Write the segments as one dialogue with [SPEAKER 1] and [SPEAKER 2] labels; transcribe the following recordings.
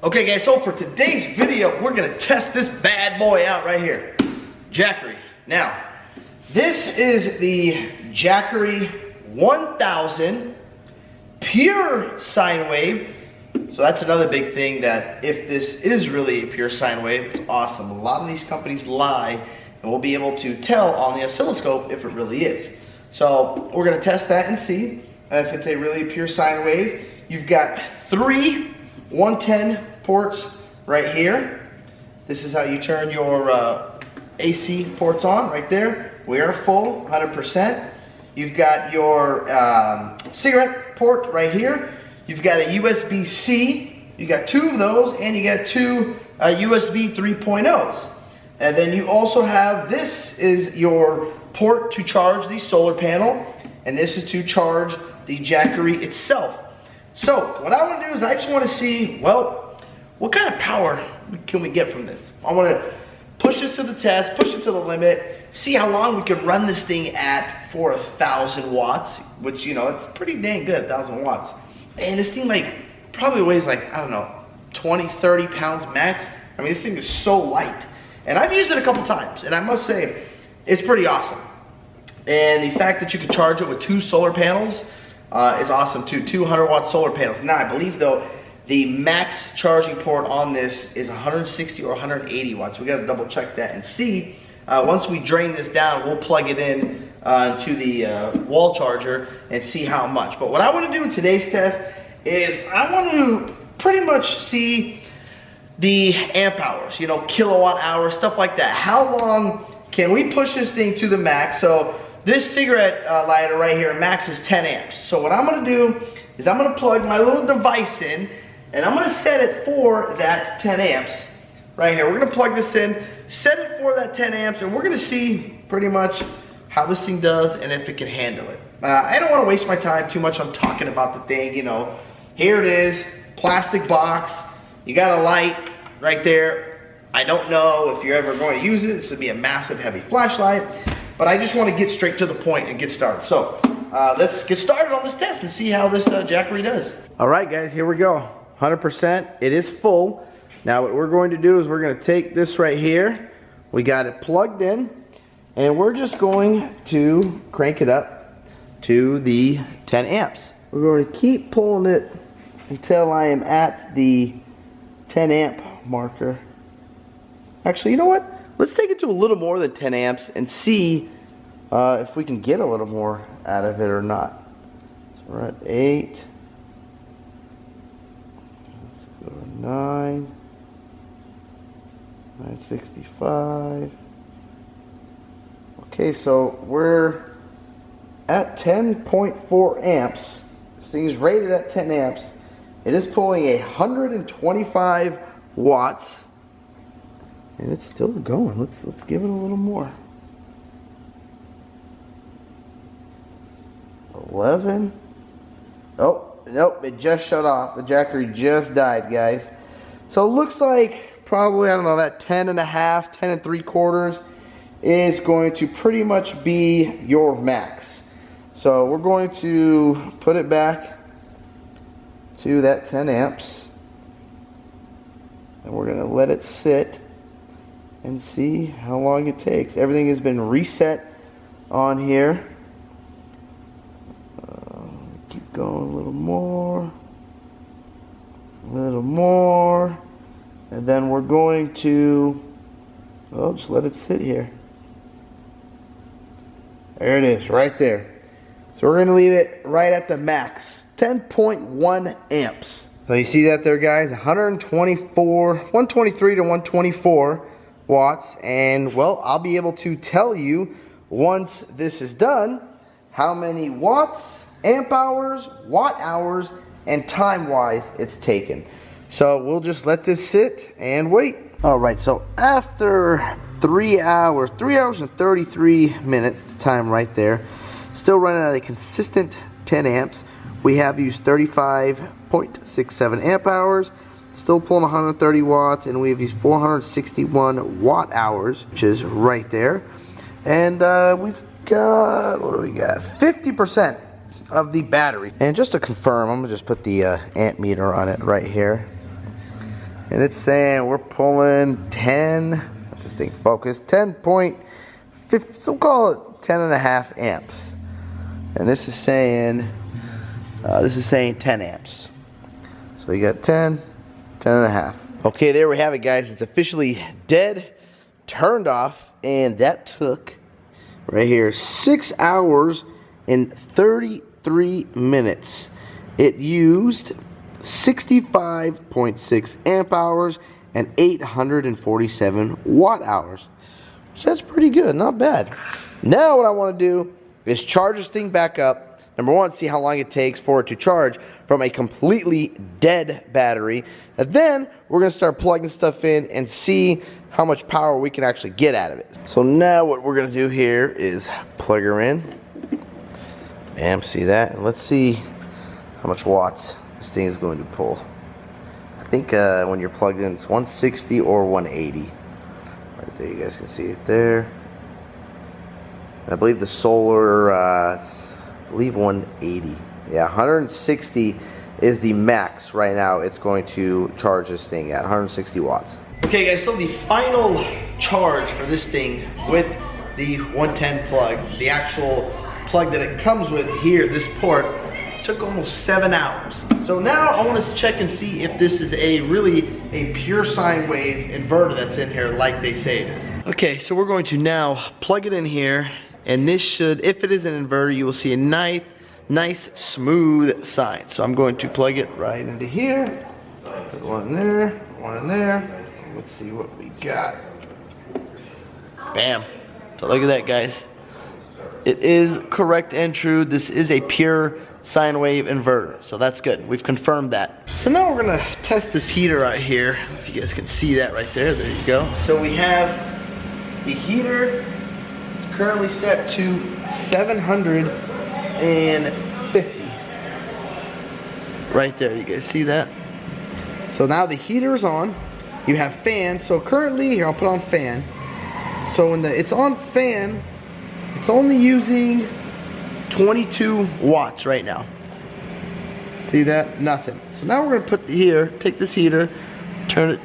[SPEAKER 1] Okay guys, so for today's video, we're gonna test this bad boy out right here. Jackery. Now, this is the Jackery 1000 pure sine wave. So that's another big thing, that if this is really a pure sine wave, it's awesome. A lot of these companies lie, and we'll be able to tell on the oscilloscope if it really is. So we're gonna test that and see if it's a really pure sine wave. You've got 3 110 ports right here. This is how you turn your AC ports on right there. We are full, 100%. You've got your cigarette port right here. You've got a USB-C. You got 2 of those, and you got 2 USB 3.0s. And then you also have, this is your port to charge the solar panel, and this is to charge the Jackery itself. So what I want to do is I just want to see, well, what kind of power can we get from this? I want to push this to the test, push it to the limit, see how long we can run this thing at for 1,000 watts, which, you know, it's pretty dang good, 1,000 watts. And this thing like probably weighs like, I don't know, 20, 30 pounds max. I mean, this thing is so light. And I've used it a couple times, and I must say, it's pretty awesome. And the fact that you can charge it with 2 solar panels is awesome too, 200 watt solar panels. Now I believe though, the max charging port on this is 160 or 180 watts. We gotta double check that and see. Once we drain this down, we'll plug it in to the wall charger and see how much. But what I wanna do in today's test is I want to pretty much see the amp hours, you know, kilowatt hours, stuff like that. How long can we push this thing to the max? So this cigarette lighter right here, max is 10 amps. So what I'm gonna do is I'm gonna plug my little device in, and I'm gonna set it for that 10 amps right here. We're gonna plug this in, set it for that 10 amps, and we're gonna see pretty much how this thing does and if it can handle it. I don't wanna waste my time too much on talking about the thing, you know. Here it is, plastic box. You got a light right there. I don't know if you're ever going to use it. This would be a massive heavy flashlight. But I just want to get straight to the point and get started. So let's get started on this test and see how this Jackery does. All right, guys, here we go. 100%. It is full. Now what we're going to do is we're going to take this right here. We got it plugged in, and we're just going to crank it up to the 10 amps. We're going to keep pulling it until I am at the 10 amp marker. Actually, you know what? Let's take it to a little more than 10 amps and see if we can get a little more out of it or not. So we're at 8. Let's go to 9. 965. Okay, so we're at 10.4 amps. This thing is rated at 10 amps. It is pulling 125 watts. And it's still going. Let's give it a little more. 11. Oh, nope, it just shut off. The Jackery just died, guys. So it looks like probably, I don't know, that 10 and a half, 10 and 3/4 is going to pretty much be your max. So we're going to put it back to that 10 amps. And we're going to let it sit and see how long it takes. Everything has been reset on here. Keep going a little more, and then we're going to, well, just let it sit here. There it is, right there. So we're going to leave it right at the max, 10.1 amps. So you see that there, guys, 123 to 124 watts, and well, I'll be able to tell you once this is done how many watts, amp hours, watt hours, and time wise it's taken. So we'll just let this sit and wait. All right, so after 3 hours and 33 minutes, time right there, still running at a consistent 10 amps. We have used 35.67 amp hours, still pulling 130 watts, and we've used 461 watt hours, which is right there. And we've got, what do we got? 50% of the battery. And just to confirm, I'm gonna just put the amp meter on it right here. And it's saying we're pulling 10, let's this thing focus, 10.5, so call it 10.5 amps. And this is saying 10 amps. So you got 10, 10.5. Okay, there we have it, guys. It's officially dead, turned off, and that took right here 6 hours and 33 minutes. It used 65.6 amp hours and 847 watt hours. So that's pretty good, not bad. Now what I want to do is charge this thing back up. Number one, see how long it takes for it to charge from a completely dead battery. And then we're going to start plugging stuff in and see how much power we can actually get out of it. So now what we're going to do here is plug her in. Bam, see that? And let's see how much watts this thing is going to pull. I think when you're plugged in, it's 160 or 180. Right there, you guys can see it there. And I believe the solar, I believe 180. Yeah, 160 is the max right now. It's going to charge this thing at 160 watts. Okay, guys, so the final charge for this thing with the 110 plug, the actual plug that it comes with here, this port, took almost 7 hours. So now I want to check and see if this is really a pure sine wave inverter that's in here like they say it is. Okay, so we're going to now plug it in here, and this should, if it is an inverter, you will see a nice smooth sine. So I'm going to plug it right into here. Put one in there, one in there. Let's see what we got. Bam. So look at that, guys. It is correct and true. This is a pure sine wave inverter, so that's good. We've confirmed that. So now we're gonna test this heater right here. If you guys can see that right there, there you go. So we have the heater. It's currently set to 750. Right there, you guys see that? So now the heater is on. You have fans. So currently, here I'll put on fan. So when it's on fan, it's only using 22 watts right now. See that? Nothing. So now we're going to put take this heater, turn it,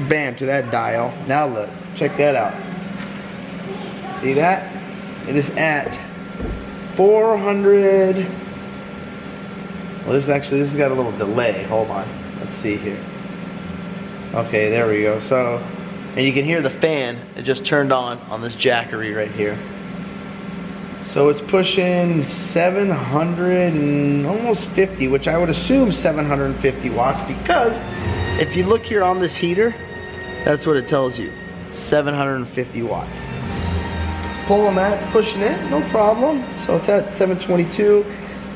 [SPEAKER 1] bam, to that dial. Now look, check that out. See that? It is at 400. Well, this has got a little delay. Hold on. Let's see here. Okay, there we go. So, and you can hear the fan. It just turned on this Jackery right here. So it's pushing 700 and almost 50, which I would assume 750 watts, because if you look here on this heater, that's what it tells you, 750 watts. It's pulling that, it's pushing it, no problem. So it's at 722.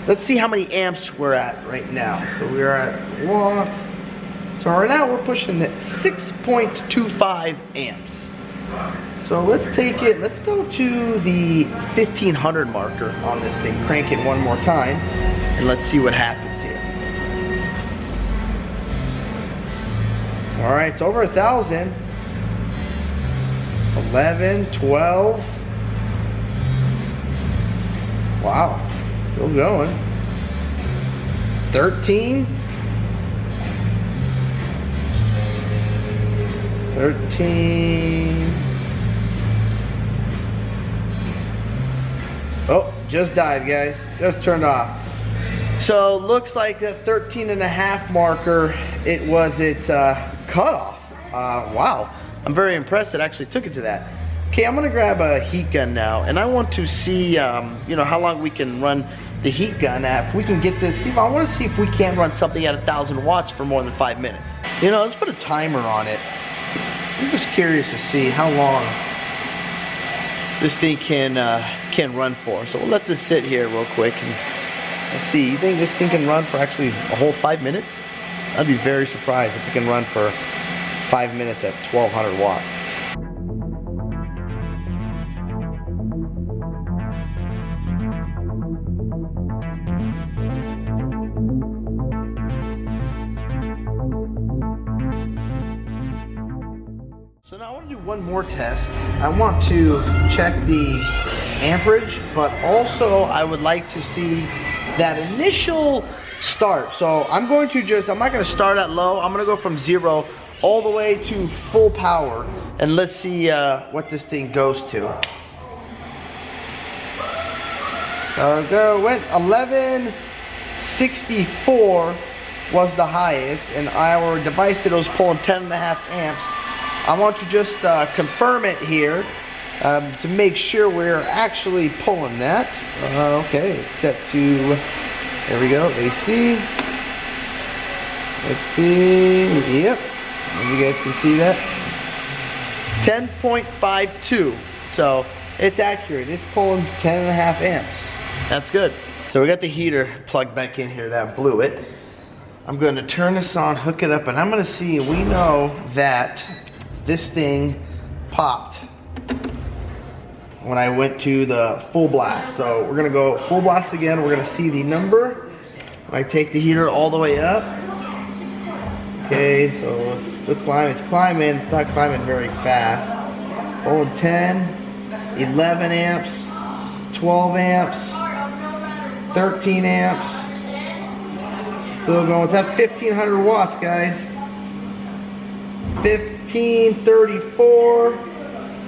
[SPEAKER 1] Let's see how many amps we're at right now. So we're at one. So right now we're pushing at 6.25 amps. So let's take it, let's go to the 1500 marker on this thing, crank it one more time, and let's see what happens here. All right, it's over 1,000. 11, 12. Wow, still going. 13. 13. Oh, just died, guys. Just turned off. So looks like the 13.5 marker, it was its cutoff. Wow, I'm very impressed it actually took it to that. Okay, I'm gonna grab a heat gun now, and I want to see how long we can run the heat gun at. If we can get this, I want to see if we can run something at 1,000 watts for more than 5 minutes. Let's put a timer on it. I'm just curious to see how long this thing can run for. So we'll let this sit here real quick and let's see. You think this thing can run for actually a whole 5 minutes? I'd be very surprised if it can run for 5 minutes at 1,200 watts. So now I want to do one more test. I want to check the amperage, but also I would like to see that initial start. So I'm going to I'm not going to start at low. I'm going to go from 0 all the way to full power. And let's see what this thing goes to. So went 1164 was the highest, and our device that was pulling 10.5 amps. I want to just confirm it here to make sure we're actually pulling that. Okay, it's set to, there we go, AC. Let's see, yep, you guys can see that. 10.52, so it's accurate. It's pulling 10.5 amps. That's good. So we got the heater plugged back in here. That blew it. I'm going to turn this on, hook it up, and I'm going to see. We know that this thing popped when I went to the full blast. So we're going to go full blast again. We're going to see the number. I take the heater all the way up. Okay, so it's climbing. It's climbing. It's not climbing very fast. Hold 10, 11 amps, 12 amps. 13 amps. Still going. It's at 1500 watts, guys. 1534.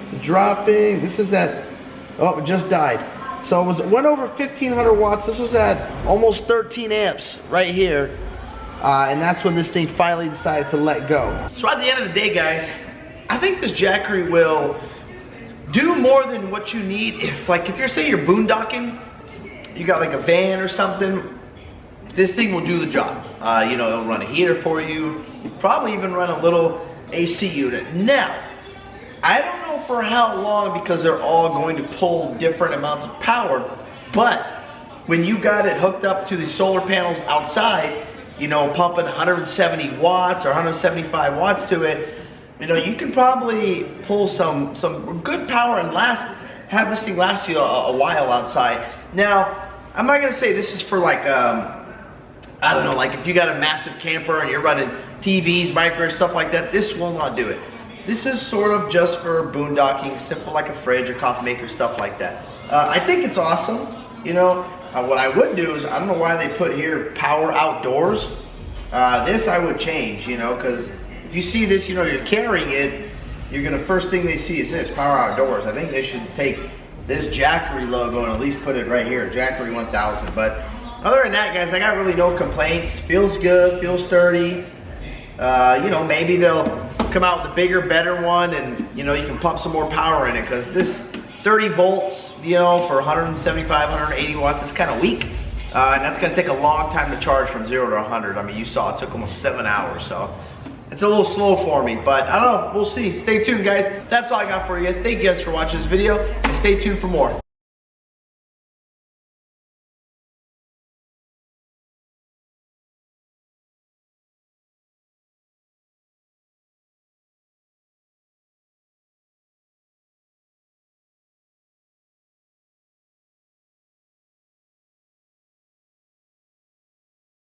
[SPEAKER 1] It's dropping. This is at, oh, it just died. So it went over 1500 watts. This was at almost 13 amps right here. And that's when this thing finally decided to let go. So at the end of the day, guys, I think this Jackery will do more than what you need. If you're saying you're boondocking, you got like a van or something, this thing will do the job. You know, it'll run a heater for you, probably even run a little AC unit. Now, I don't know for how long because they're all going to pull different amounts of power, but when you got it hooked up to the solar panels outside, you know, pumping 170 watts or 175 watts to it, you know, you can probably pull some good power and have this thing last you a while outside. Now, I'm not gonna say this is for like, I don't know, like if you got a massive camper and you're running TVs, microwaves, stuff like that, this will not do it. This is sort of just for boondocking, simple like a fridge or coffee maker, stuff like that. I think it's awesome. You know, what I would do is, I don't know why they put here power outdoors. This I would change, you know, because if you see this, you know, you're carrying it, you're gonna, first thing they see is this, power outdoors. I think they should take this Jackery logo and at least put it right here, Jackery 1000. But other than that, guys, I got really no complaints. Feels good, feels sturdy. You know, maybe they'll come out with a bigger, better one, and you know, you can pump some more power in it, because this 30 volts, you know, for 175, 180 watts is kind of weak. And that's gonna take a long time to charge from 0 to 100. I mean, you saw it took almost 7 hours, so it's a little slow for me, but I don't know, we'll see. Stay tuned, guys. That's all I got for you guys. Thank you guys for watching this video, and stay tuned for more.